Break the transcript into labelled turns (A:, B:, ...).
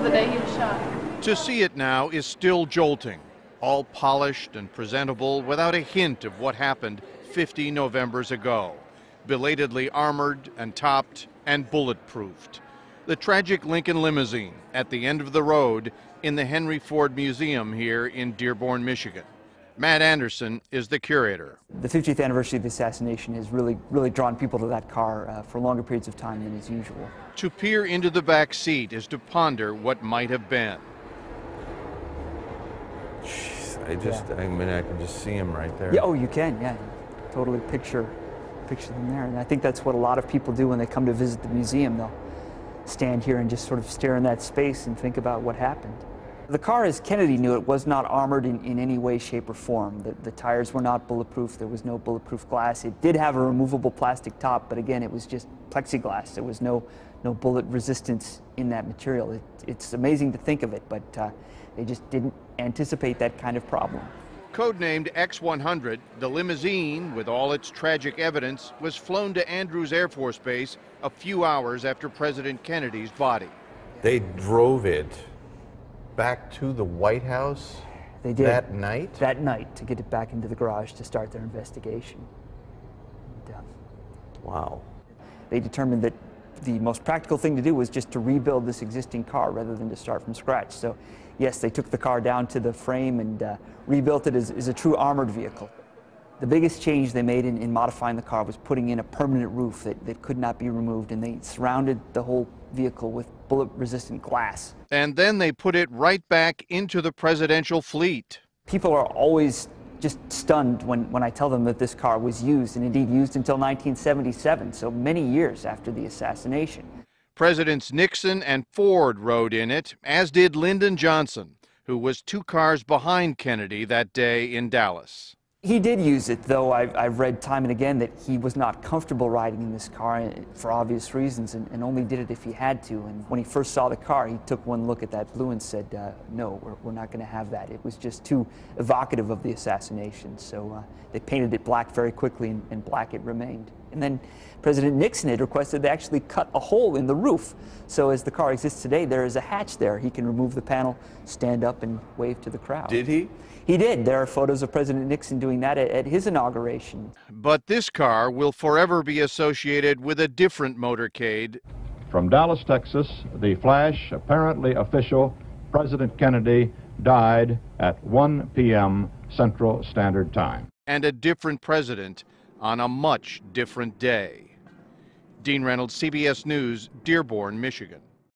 A: the day he was shot.
B: To see it now is still jolting, all polished and presentable without a hint of what happened 50 Novembers ago, belatedly armored and topped and bulletproofed. The tragic Lincoln limousine at the end of the road in the Henry Ford Museum here in Dearborn, Michigan. Matt Anderson is the curator.
C: The 50th anniversary of the assassination has really drawn people to that car for longer periods of time than is usual.
B: To peer into the back seat is to ponder what might have been.
D: Jeez, I mean, I can just see him right there.
C: Yeah, oh, you can, yeah. Totally picture them there. And I think that's what a lot of people do when they come to visit the museum. They'll stand here and just sort of stare in that space and think about what happened. The car, as Kennedy knew it, was not armored in any way, shape, or form. The tires were not bulletproof. There was no bulletproof glass. It did have a removable plastic top, but again, it was just plexiglass. There was no bullet resistance in that material. It's amazing to think of it, but they just didn't anticipate that kind of problem.
B: Codenamed X-100, the limousine, with all its tragic evidence, was flown to Andrews Air Force Base a few hours after President Kennedy's body.
D: They drove it back to the White House.
C: They did.
D: That night?
C: That night, to get it back into the garage to start their investigation. And,
D: wow.
C: They determined that the most practical thing to do was just to rebuild this existing car rather than to start from scratch. So, yes, they took the car down to the frame and rebuilt it as a true armored vehicle. The biggest change they made in modifying the car was putting in a permanent roof that could not be removed, and they surrounded the whole vehicle with bullet-resistant glass.
B: And then they put it right back into the presidential fleet.
C: People are always just stunned when I tell them that this car was used, and indeed used until 1977, so many years after the assassination.
B: Presidents Nixon and Ford rode in it, as did Lyndon Johnson, who was 2 cars behind Kennedy that day in Dallas.
C: He did use it, though I've read time and again that he was not comfortable riding in this car for obvious reasons, and only did it if he had to. And when he first saw the car, he took one look at that blue and said, no, we're not going to have that. It was just too evocative of the assassination. So they painted it black very quickly, and black it remained. And then President Nixon had requested they actually cut a hole in the roof. So as the car exists today, there is a hatch there. He can remove the panel, stand up, and wave to the crowd.
D: Did he?
C: He did. There are photos of President Nixon doing that at his inauguration.
B: But this car will forever be associated with a different motorcade.
E: From Dallas, Texas, the flash, apparently official, President Kennedy died at 1 p.m. Central Standard Time.
B: And a different president on a much different day. Dean Reynolds, CBS News, Dearborn, Michigan.